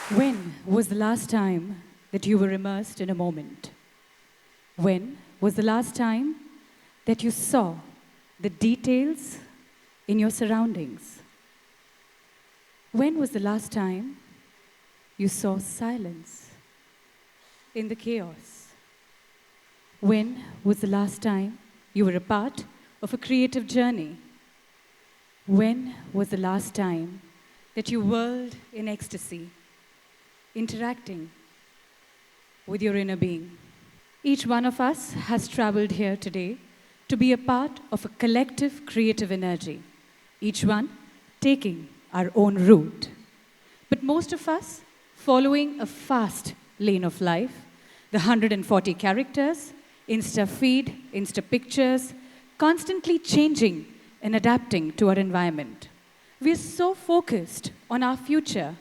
When was the last time that you were immersed in a moment? When was the last time that you saw the details in your surroundings? When was the last time you saw silence in the chaos? When was the last time you were a part of a creative journey? When was the last time that you whirled in ecstasy, interacting with your inner being? Each one of us has traveled here today to be a part of a collective creative energy, each one taking our own route. But most of us following a fast lane of life, the 140 characters, Insta feed, Insta pictures, constantly changing and adapting to our environment. We are so focused on our future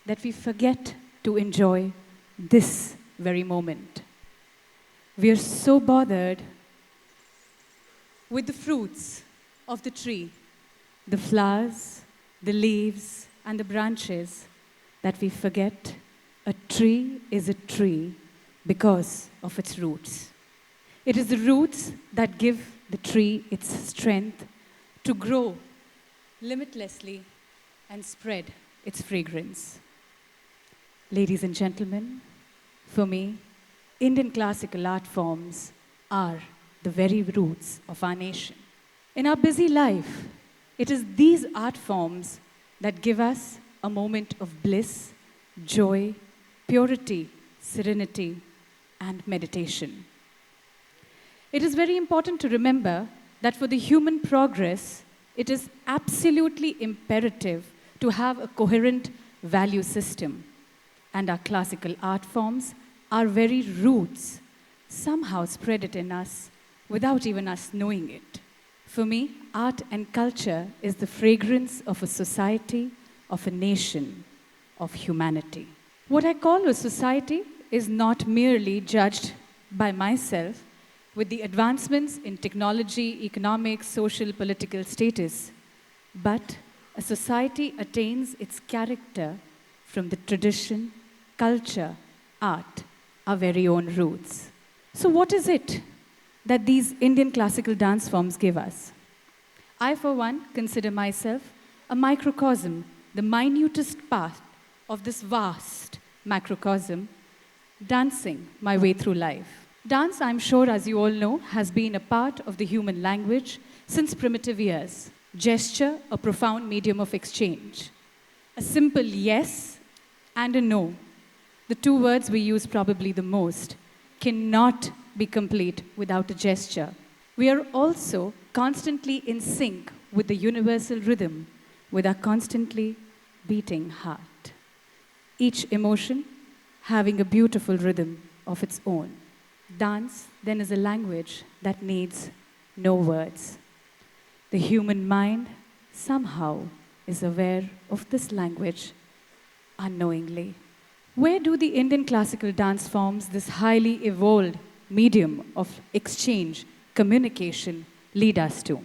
that we forget to enjoy this very moment. We are so bothered with the fruits of the tree, the flowers, the leaves, and the branches that we forget a tree is a tree because of its roots. It is the roots that give the tree its strength to grow limitlessly and spread its fragrance. Ladies and gentlemen, for me, Indian classical art forms are the very roots of our nation. In our busy life, it is these art forms that give us a moment of bliss, joy, purity, serenity, and meditation. It is very important to remember that for the human progress, it is absolutely imperative to have a coherent value system. And our classical art forms, our very roots, somehow spread it in us without even us knowing it. For me, art and culture is the fragrance of a society, of a nation, of humanity. What I call a society is not merely judged by myself with the advancements in technology, economic, social, political status, but a society attains its character from the tradition, culture, art, our very own roots. So what is it that these Indian classical dance forms give us? I, for one, consider myself a microcosm, the minutest part of this vast macrocosm, dancing my way through life. Dance, I'm sure, as you all know, has been a part of the human language since primitive years. Gesture, a profound medium of exchange. A simple yes and a no, the two words we use probably the most, cannot be complete without a gesture. We are also constantly in sync with the universal rhythm, with our constantly beating heart. Each emotion having a beautiful rhythm of its own. Dance, then, is a language that needs no words. The human mind somehow is aware of this language unknowingly. Where do the Indian classical dance forms, this highly evolved medium of exchange, communication, lead us to?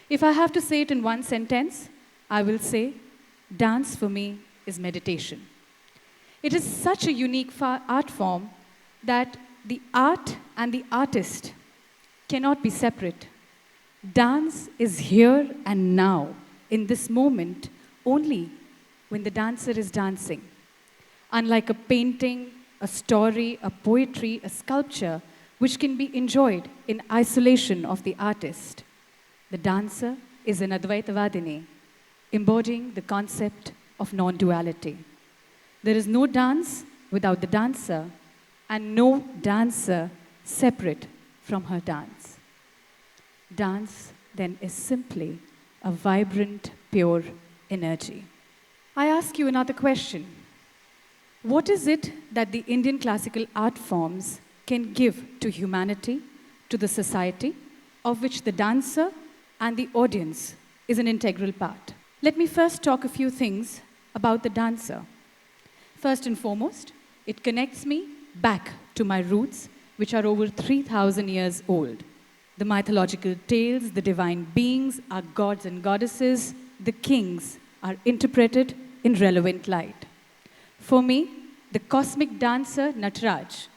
If I have to say it in one sentence, I will say, dance for me is meditation. It is such a unique art form that the art and the artist cannot be separate. Dance is here and now, in this moment, only when the dancer is dancing. Unlike a painting, a story, a poetry, a sculpture, which can be enjoyed in isolation of the artist, the dancer is an Advaitavadini, embodying the concept of non-duality. There is no dance without the dancer, and no dancer separate from her dance. Dance, then, is simply a vibrant, pure energy. I ask you another question. What is it that the Indian classical art forms can give to humanity, to the society, of which the dancer and the audience is an integral part? Let me first talk a few things about the dancer. First and foremost, it connects me back to my roots, which are over 3,000 years old. The mythological tales, the divine beings, our gods and goddesses, the kings are interpreted in relevant light. For me, the cosmic dancer Nataraj,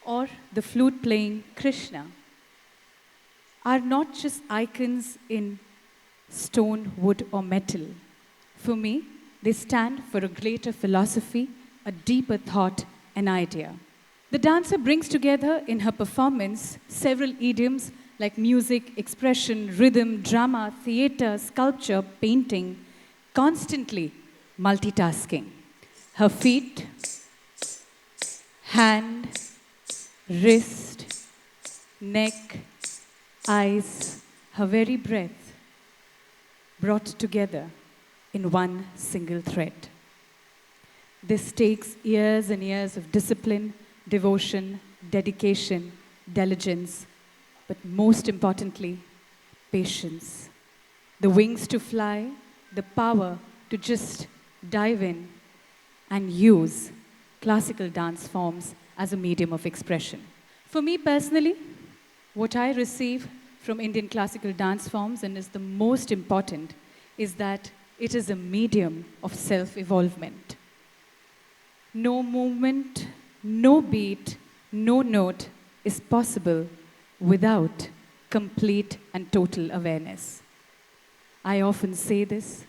or the flute playing Krishna are not just icons in stone, wood, or metal. For me, they stand for a greater philosophy, a deeper thought, an idea. The dancer brings together in her performance several idioms like music, expression, rhythm, drama, theater, sculpture, painting, constantly multitasking. Her feet, hand, wrist, neck, eyes, her very breath brought together in one single thread. This takes years and years of discipline, devotion, dedication, diligence, but most importantly, patience. The wings to fly, the power to just dive in and use classical dance forms as a medium of expression. For me personally, what I receive from Indian classical dance forms, and is the most important, is that it is a medium of self-evolvement. No movement, no beat, no note is possible without complete and total awareness. I often say this,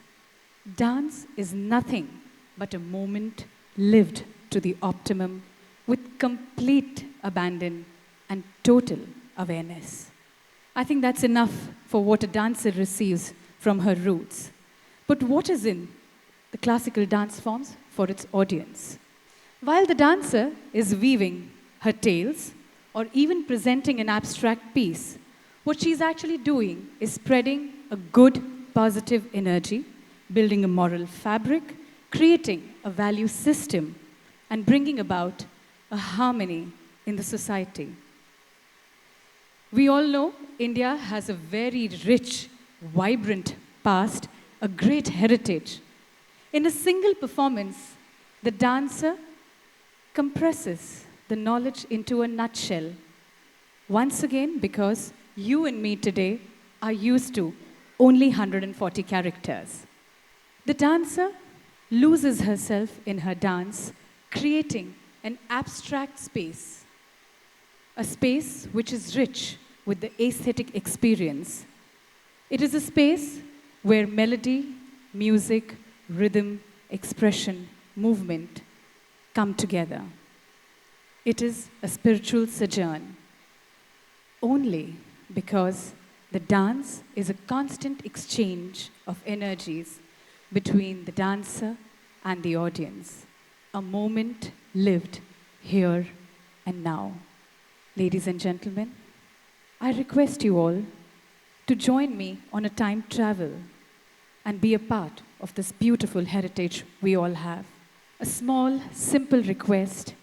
dance is nothing but a moment lived to the optimum with complete abandon and total awareness. I think that's enough for what a dancer receives from her roots. But what is in the classical dance forms for its audience? While the dancer is weaving her tales or even presenting an abstract piece, what she's actually doing is spreading a good, positive energy, building a moral fabric, creating a value system, and bringing about a harmony in the society. We all know India has a very rich, vibrant past, a great heritage. In a single performance, the dancer compresses the knowledge into a nutshell. Once again, because you and me today are used to only 140 characters. The dancer loses herself in her dance, creating an abstract space, a space which is rich with the aesthetic experience. It is a space where melody, music, rhythm, expression, movement come together. It is a spiritual sojourn, only because the dance is a constant exchange of energies between the dancer and the audience, a moment lived here and now. Ladies and gentlemen, I request you all to join me on a time travel and be a part of this beautiful heritage we all have. A small, simple request.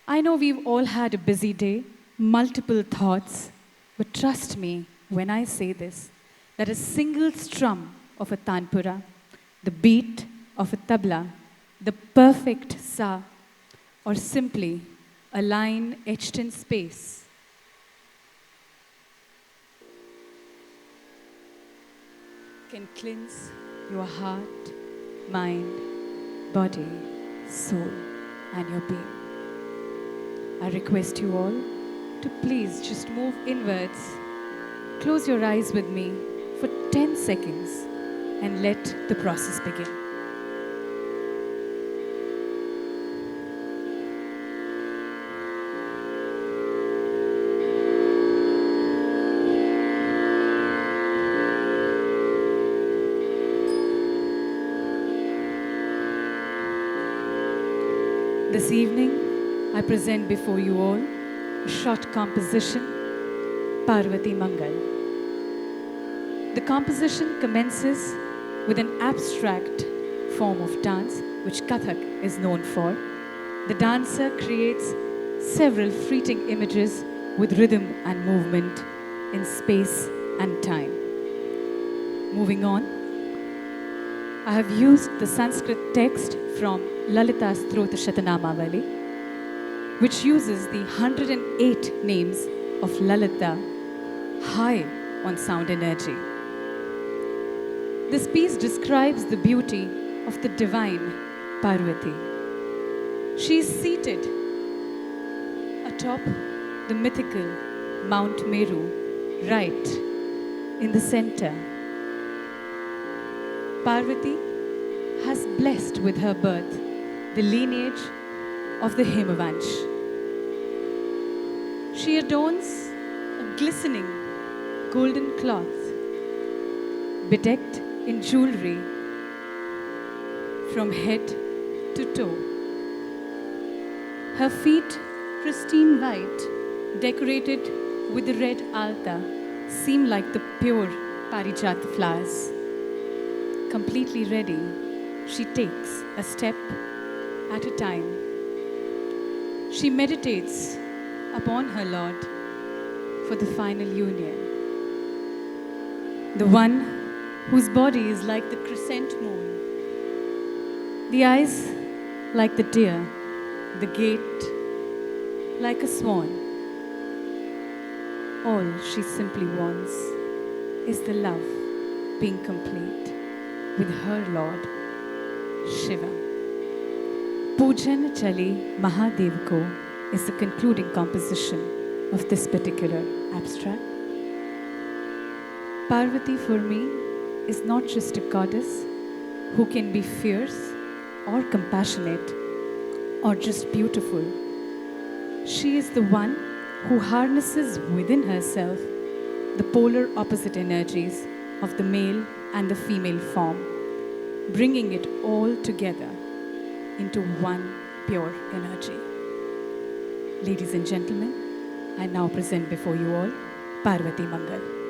I know we've all had a busy day, multiple thoughts, but trust me when I say this, that a single strum of a tanpura, the beat of a tabla, the perfect sa, or simply a line etched in space can cleanse your heart, mind, body, soul, and your being. I request you all to please just move inwards. Close your eyes with me for 10 seconds and let the process begin. This evening, I present before you all a short composition, Parvati Mangal. The composition commences with an abstract form of dance, which Kathak is known for. The dancer creates several fleeting images with rhythm and movement in space and time. Moving on, I have used the Sanskrit text from Lalita Strota Shatanamavali, which uses the 108 names of Lalita high on sound energy. This piece describes the beauty of the divine Parvati. She is seated atop the mythical Mount Meru, right in the center. Parvati has blessed with her birth the lineage of the Himavansh. She adorns a glistening golden cloth, bedecked in jewelry from head to toe. Her feet, pristine white, decorated with the red alta, seem like the pure parijata flowers. Completely ready, she takes a step at a time. She meditates upon her Lord for the final union. The one whose body is like the crescent moon, the eyes like the deer, the gait like a swan. All she simply wants is the love being complete with her Lord, Shiva. Pujan Chali Mahadev Ko is the concluding composition of this particular abstract. Parvati for me is not just a goddess who can be fierce or compassionate or just beautiful. She is the one who harnesses within herself the polar opposite energies of the male and the female form, bringing it all together into one pure energy. Ladies and gentlemen, I now present before you all Parvati Mangal.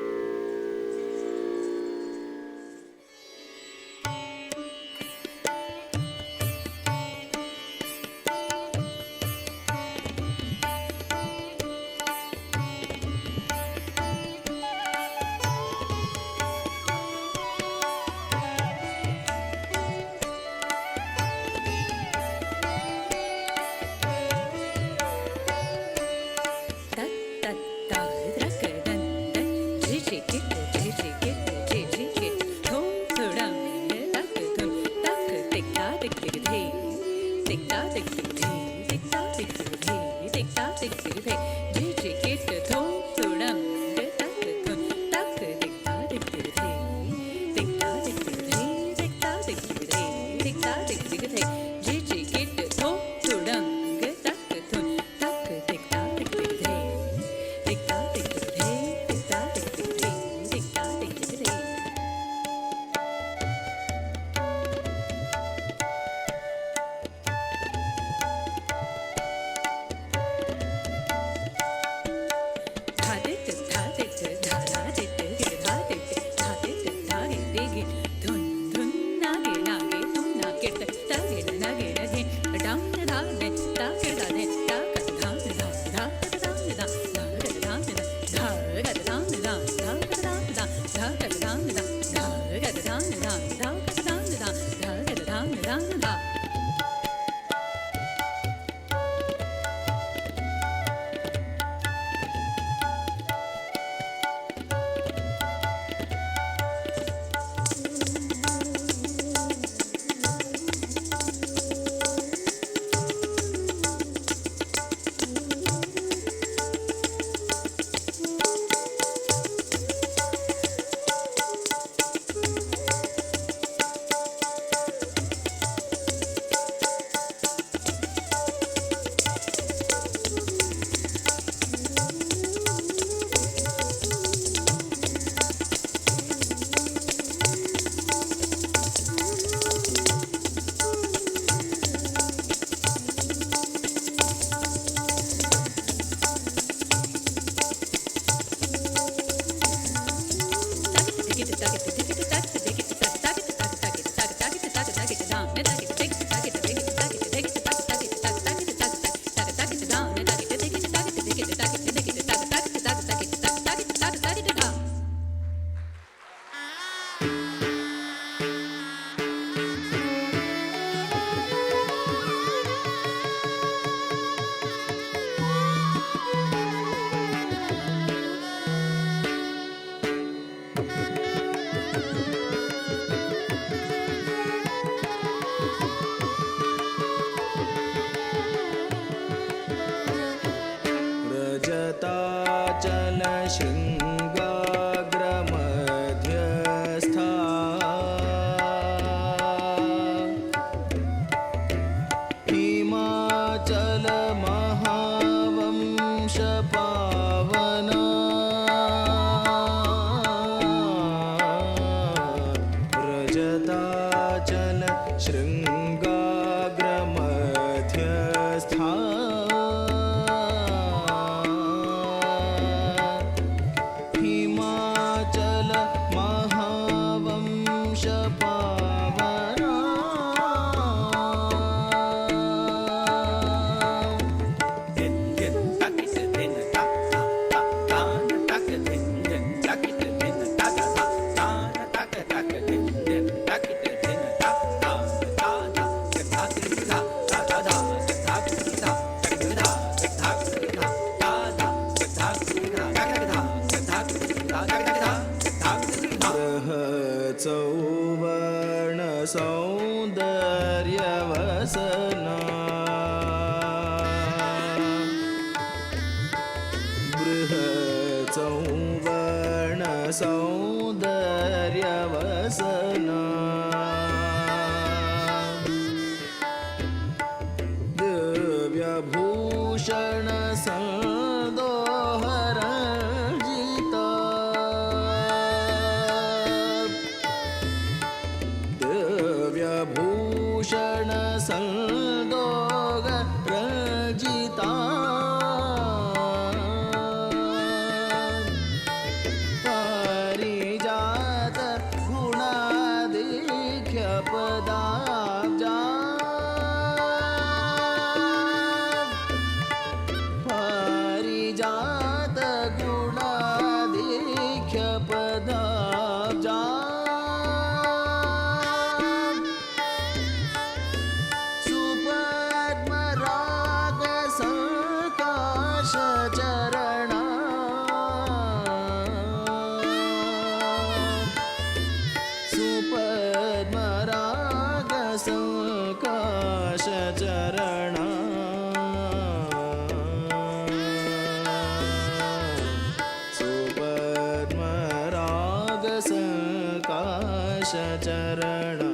जटाचल शृङ्गाग्रमध्यस्था Himachal Mahavamsa पावना चौवर्ण सौन्दर्यवसना बृहचौवर्ण सौन्दर्यवसना दिव्यभूषण संदोहरजिता दिव्यभूषण संदोग रजिता पारिजात गुणाधिक्य पदाब्जा पारिजात गुणाधिक्य पदाब्जा सुपद्मराग सकाश चरणा सुपद्मराग सकाश चरणा सुपद्मराग सकाश चरणा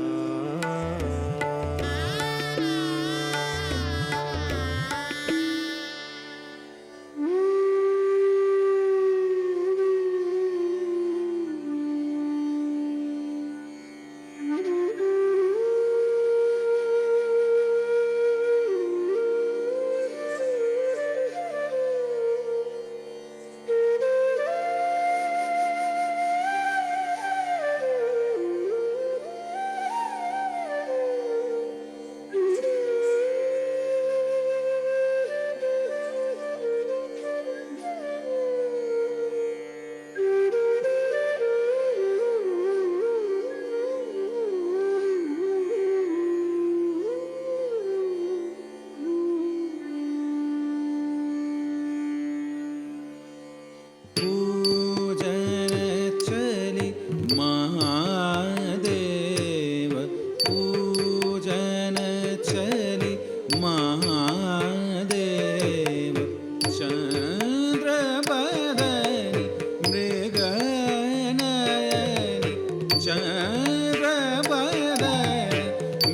पूजनचलि महादेव पूजनचलि महादेव चन्द्रबदनि मृगनयनि चन्द्रबदनि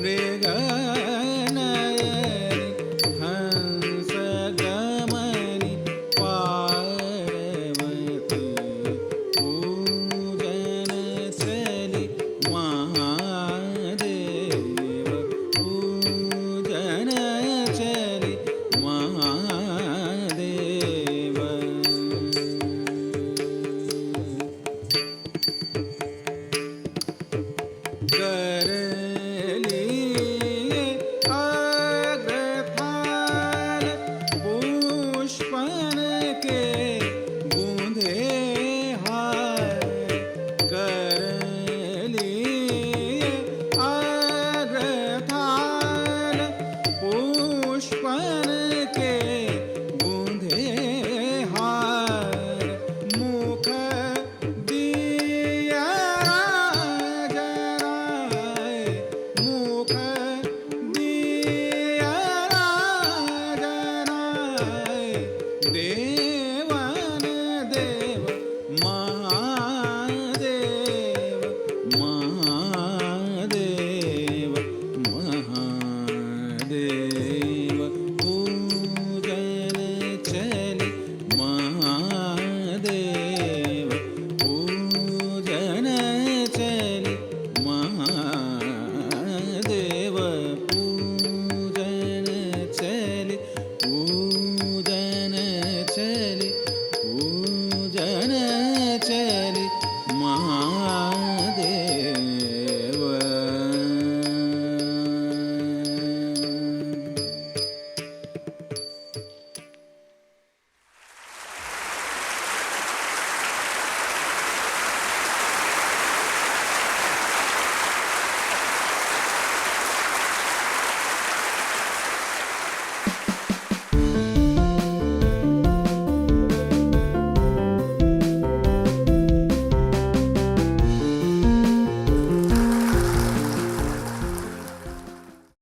मृगनयनि हंसगमनि पार्वती पूजनचलि महादेव पूजनचलि महादेव कर